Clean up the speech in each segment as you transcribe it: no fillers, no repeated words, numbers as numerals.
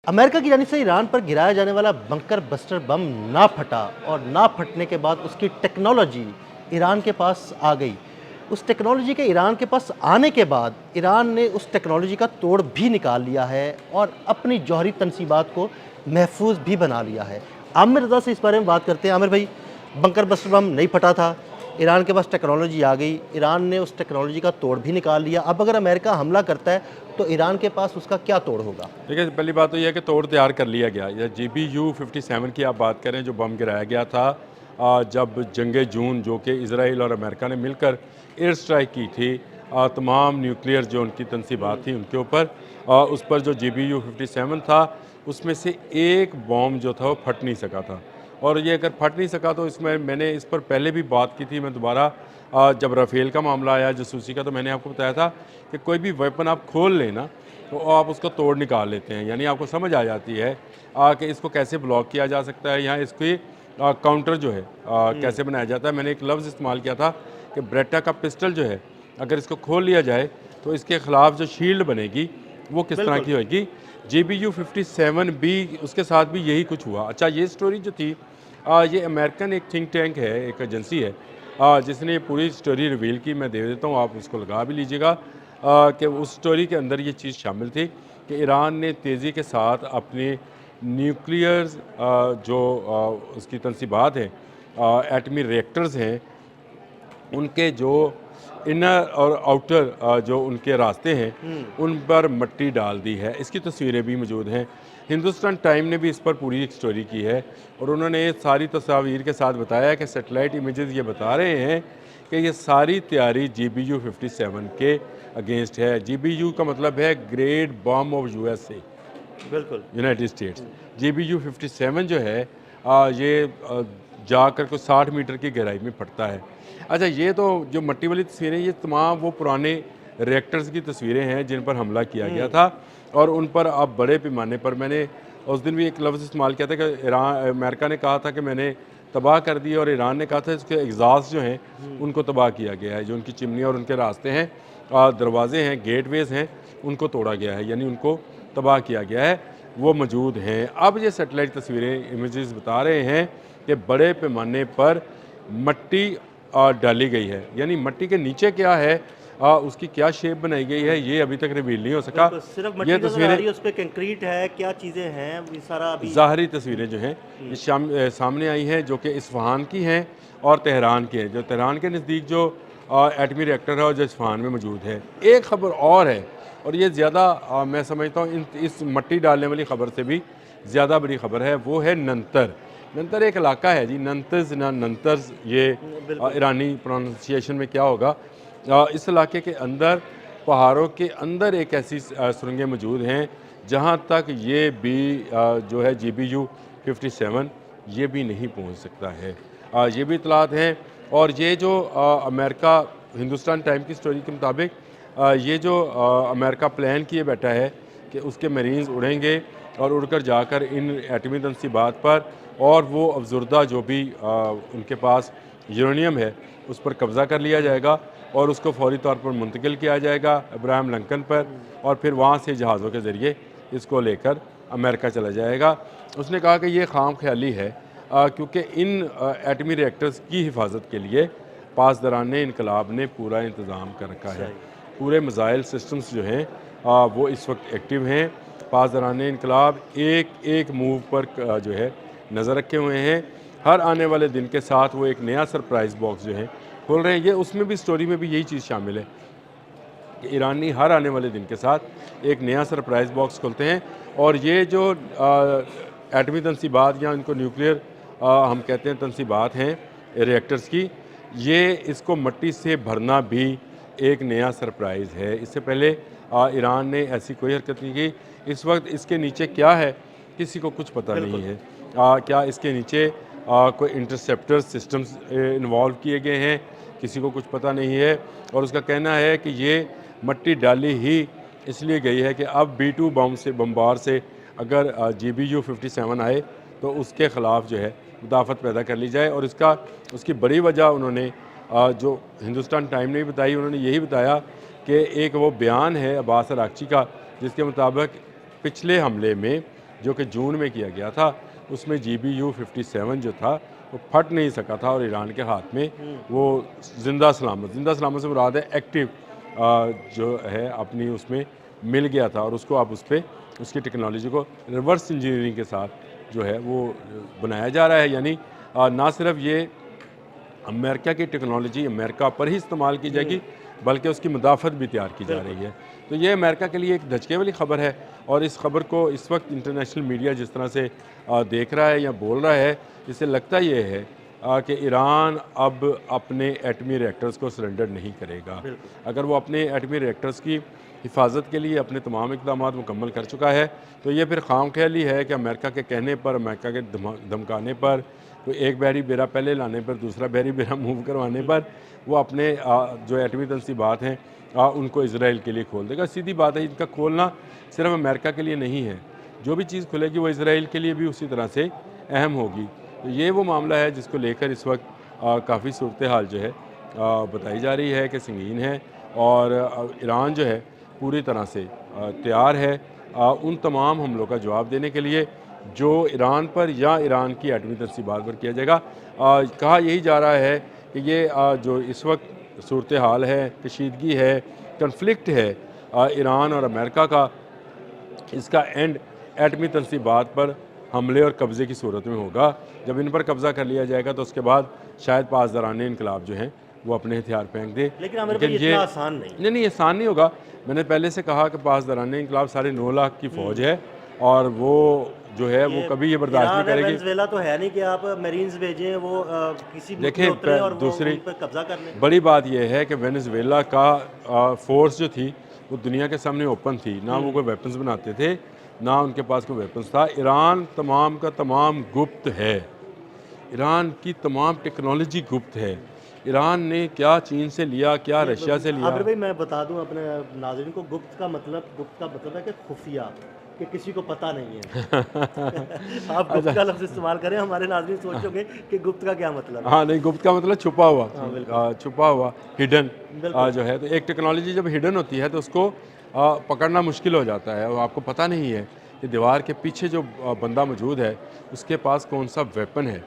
America की जानिब से ईरान पर गिराया जाने वाला बंकर बस्टर बम ना फटा और ना फटने के बाद उसकी टेक्नोलॉजी ईरान के पास आ गई। उस टेक्नोलॉजी के ईरान के पास आने के बाद ईरान ने उस टेक्नोलॉजी का तोड़ भी निकाल लिया है और अपनी जौहरी तनसीबात को महफूज भी बना लिया है। आमिर रज़ा से इस बारे में बात करते हैं। आमिर भाई, बंकर बस्टर बम नहीं फटा था, ईरान के पास टेक्नोलॉजी आ गई, ईरान ने उस टेक्नोलॉजी का तोड़ भी निकाल लिया। अब अगर अमेरिका हमला करता है तो ईरान के पास उसका क्या तोड़ होगा? देखिए, पहली बात तो यह है कि तोड़ तैयार कर लिया गया। या GBU-57 की आप बात करें, जो बम गिराया गया था जब जंग जून, जो कि इसराइल और अमेरिका ने मिलकर एयर स्ट्राइक की थी तमाम न्यूक्लियर जो उनकी तनसीबात थी उनके ऊपर, उस पर जो GBU-57 था उसमें से एक बम जो था वो फट नहीं सका था। और ये अगर फट नहीं सका तो इसमें मैंने इस पर पहले भी बात की थी। मैं दोबारा जब राफेल का मामला आया जासूसी का, तो मैंने आपको बताया था कि कोई भी वेपन आप खोल लेना तो आप उसको तोड़ निकाल लेते हैं, यानी आपको समझ आ जाती है कि इसको कैसे ब्लॉक किया जा सकता है, यहाँ इसकी काउंटर जो है कैसे बनाया जाता है। मैंने एक लफ्ज़ इस्तेमाल किया था कि ब्रेटा का पिस्टल जो है, अगर इसको खोल लिया जाए तो इसके ख़िलाफ़ जो शील्ड बनेगी वो किस तरह की होगी। GBU-57 भी, उसके साथ भी यही कुछ हुआ। अच्छा, ये स्टोरी जो थी, ये अमेरिकन एक थिंक टैंक है, एक एजेंसी है जिसने ये पूरी स्टोरी रिवील की। मैं दे देता हूँ, आप उसको लगा भी लीजिएगा कि उस स्टोरी के अंदर ये चीज़ शामिल थी कि ईरान ने तेज़ी के साथ अपने न्यूक्लियर्स जो उसकी तनसीबात हैं, एटमी रिएक्टर्स हैं, उनके जो इनर और आउटर जो उनके रास्ते हैं उन पर मिट्टी डाल दी है। इसकी तस्वीरें भी मौजूद हैं। हिंदुस्तान टाइम ने भी इस पर पूरी एक स्टोरी की है और उन्होंने ये सारी तस्वीर के साथ बताया कि सैटेलाइट इमेजेस ये बता रहे हैं कि ये सारी तैयारी GBU-57 के अगेंस्ट है। GBU का मतलब है ग्रेट बम ऑफ USA, बिल्कुल। United states. GBU-57 जो है ये जाकर को 60 मीटर की गहराई में फटता है। अच्छा, ये तो जो मट्टी वाली तस्वीरें, ये तमाम वो पुराने रिएक्टर्स की तस्वीरें हैं जिन पर हमला किया गया था और उन पर अब बड़े पैमाने पर, मैंने उस दिन भी एक लफ्ज़ इस्तेमाल किया था कि ईरान, अमेरिका ने कहा था कि मैंने तबाह कर दिया और ईरान ने कहा था इसके एग्ज़ास्ट जो हैं उनको तबाह किया गया है। जो उनकी चिमनी और उनके रास्ते हैं, दरवाजे हैं, गेटवेज़ हैं, उनको तोड़ा गया है, यानी उनको तबाह किया गया है, वो मौजूद हैं। अब ये सैटेलाइट तस्वीरें, इमेजेस बता रहे हैं कि बड़े पैमाने पर मट्टी डाली गई है, यानी मट्टी के नीचे क्या है, उसकी क्या शेप बनाई गई है, ये अभी तक रिवील नहीं हो सका। सिर्फ मट्टी ये नजर आ तस्वीरें, रही है, उस पे कंक्रीट है, क्या चीज़ें हैं, ये सारा अभी ज़ाहरी तस्वीरें जो हैं ये सामने आई हैं, जो कि इस्फ़हान की हैं और तेहरान की हैं। जो तेहरान के नज़दीक जो एटमी रिएक्टर है और जो इस्फ़हान में मौजूद है। एक ख़बर और है, और ये ज़्यादा मैं समझता हूँ इस मट्टी डालने वाली ख़बर से भी ज़्यादा बड़ी ख़बर है, वो है नंतर। नंतर एक इलाका है जी, नंतज़ ना नंतर्स, ये ईरानी प्रोनाउंसिएशन में क्या होगा। इस इलाके के अंदर, पहाड़ों के अंदर एक ऐसी सुरंगें मौजूद हैं जहाँ तक ये भी जो है GBU-57 ये भी नहीं पहुँच सकता है। ये भी इतलात हैं। और ये जो अमेरिका, हिंदुस्तान टाइम की स्टोरी के मुताबिक ये जो अमेरिका प्लान किए बैठा है कि उसके मरीन्स उड़ेंगे और उड़कर जाकर इन एटमी तनसीबात पर, और वो अफजुर्दा जो भी उनके पास यूरेनियम है उस पर कब्ज़ा कर लिया जाएगा और उसको फौरी तौर पर मुंतकिल किया जाएगा अब्राहम लिंकन पर, और फिर वहाँ से जहाज़ों के ज़रिए इसको लेकर अमेरिका चला जाएगा। उसने कहा कि ये खाम ख्याली है क्योंकि इन एटमी रिएक्टर्स की हिफाजत के लिए पासदारान इनकलाब ने पूरा इंतज़ाम कर रखा है। पूरे मिसाइल सिस्टम्स जो हैं वो इस वक्त एक्टिव हैं। पासदारान इनकलाब एक एक मूव पर जो है नज़र रखे हुए हैं। हर आने वाले दिन के साथ वो एक नया सरप्राइज़ बॉक्स जो है खोल रहे हैं। ये उसमें भी, स्टोरी में भी यही चीज़ शामिल है कि ईरानी हर आने वाले दिन के साथ एक नया सरप्राइज़ बॉक्स खोलते हैं। और ये जो एटमी तनसीबात, या इनको न्यूक्लियर हम कहते हैं तनसीबात हैं रिएक्टर्स की, ये इसको मिट्टी से भरना भी एक नया सरप्राइज़ है। इससे पहले ईरान ने ऐसी कोई हरकत नहीं की। इस वक्त इसके नीचे क्या है किसी को कुछ पता नहीं है। क्या इसके नीचे कोई इंटरसेप्टर सिस्टम्स इन्वॉल्व किए गए हैं, किसी को कुछ पता नहीं है। और उसका कहना है कि ये मट्टी डाली ही इसलिए गई है कि अब B-2 बम से, बम्बार से अगर GBU-57 आए तो उसके ख़िलाफ़ जो है मुदाफ़त पैदा कर ली जाए। और उसकी बड़ी वजह उन्होंने जो हिंदुस्तान टाइम ने भी बताई, उन्होंने यही बताया कि एक वो बयान है अब्बास अरागची का जिसके मुताबिक पिछले हमले में जो कि जून में किया गया था, उसमें GBU-57 जो था वो फट नहीं सका था और ईरान के हाथ में वो ज़िंदा सलामत से मुराद है एक्टिव जो है अपनी उसमें मिल गया था, और उसको अब उस पर उसकी टेक्नोलॉजी को रिवर्स इंजीनियरिंग के साथ जो है वो बनाया जा रहा है। यानी ना सिर्फ ये अमेरिका की टेक्नोलॉजी अमेरिका पर ही इस्तेमाल की जाएगी, बल्कि उसकी मुदाफ़त भी तैयार की जा रही है। तो ये अमेरिका के लिए एक धचके वाली ख़बर है, और इस खबर को इस वक्त इंटरनेशनल मीडिया जिस तरह से देख रहा है या बोल रहा है, इससे लगता ये है कि ईरान अब अपने एटमी रिएक्टर्स को सरेंडर नहीं करेगा। अगर वो अपने एटमी रिएक्टर्स की हिफाजत के लिए अपने तमाम इक़दाम मुकम्मल कर चुका है, तो ये फिर खाम ख्याली है कि अमेरिका के कहने पर, अमेरिका के धमकाने पर, तो एक बहरी बेरा पहले लाने पर, दूसरा बहरी बेरा मूव करवाने पर वो अपने जो एटमी तनसीबात हैं उनको इसराइल के लिए खोल देगा। सीधी बात है, इनका खोलना सिर्फ अमेरिका के लिए नहीं है, जो भी चीज़ खुलेगी वो इसराइल के लिए भी उसी तरह से अहम होगी। तो ये वो मामला है जिसको लेकर इस वक्त काफ़ी सूरत हाल जो है बताई जा रही है कि संगीन है, और ईरान जो है पूरी तरह से तैयार है उन तमाम हमलों का जवाब देने के लिए जो ईरान पर या ईरान की एटमी तनसीबात पर किया जाएगा। कहा यही जा रहा है कि ये जो इस वक्त सूरत हाल है, कशीदगी है, कन्फ्लिक्ट है ईरान और अमेरिका का, इसका एंड एटमी तनसीबात पर हमले और कब्ज़े की सूरत में होगा। जब इन पर कब्ज़ा कर लिया जाएगा तो उसके बाद शायद पासदाराने इनकलाब जो हैं वो अपने हथियार फेंक दे। लेकिन ये इतना आसान नहीं, आसान नहीं होगा। मैंने पहले से कहा कि पासदाराने इनकलाब 9.5 लाख की फ़ौज है, और वो जो है वो कभी ये बर्दाश्त नहीं करेगी। वेनेजुएला तो है नहीं कि आप मरीन्स भेजें वो किसी मुल्क में देखें, उतरें और दूसरी वो उन पर कब्जा कर लें। बड़ी बात यह है कि वेनेजुएला का फोर्स जो थी वो दुनिया के सामने ओपन थी, ना वो कोई वेपन्स बनाते थे, ना उनके पास कोई वेपन्स था। ईरान तमाम का तमाम गुप्त है, ईरान की तमाम टेक्नोलॉजी गुप्त है। ईरान ने क्या चीन से लिया, क्या रशिया से लिया। आबिर भाई मैं बता दूं अपने नाज़रीन को, गुप्त का मतलब है कि खुफिया, कि किसी को पता नहीं है। आप गुप्त का लफ्ज़ इस्तेमाल करें, हमारे नाज़रीन सोचोगे कि गुप्त का क्या मतलब है। हाँ नहीं, गुप्त का मतलब छुपा हुआ, छुपा हुआ, हिडन जो है। तो एक टेक्नोलॉजी जब हिडन होती है तो उसको पकड़ना मुश्किल हो जाता है, और आपको पता नहीं है कि दीवार के पीछे जो बंदा मौजूद है उसके पास कौन सा वेपन है।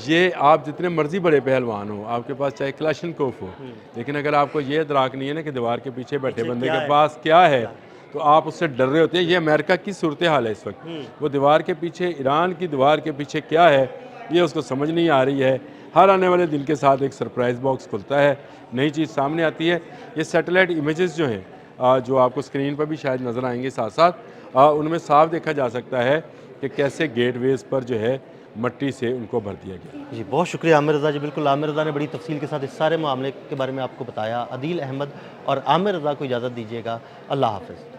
ये आप जितने मर्जी बड़े पहलवान हो, आपके पास चाहे क्लाशनकोफ हो, लेकिन अगर आपको ये इदराक नहीं है ना कि दीवार के पीछे बैठे बंदे के पास क्या है, तो आप उससे डर रहे होते हैं। ये अमेरिका की सूरत हाल है इस वक्त। वो दीवार के पीछे, ईरान की दीवार के पीछे क्या है ये उसको समझ नहीं आ रही है। हर आने वाले दिन के साथ एक सरप्राइज़ बॉक्स खुलता है, नई चीज़ सामने आती है। ये सैटेलाइट इमेजेस जो हैं जो आपको स्क्रीन पर भी शायद नज़र आएंगे साथ साथ, उनमें साफ देखा जा सकता है कि कैसे गेटवेज़ पर जो है मट्टी से उनको भर दिया गया। जी बहुत शुक्रिया आमिर रज़ा जी। बिल्कुल, आमिर रज़ा ने बड़ी तफसील के साथ इस सारे मामले के बारे में आपको बताया। अदील अहमद और आमिर रज़ा को इजाज़त दीजिएगा। अल्लाह हाफ़िज़।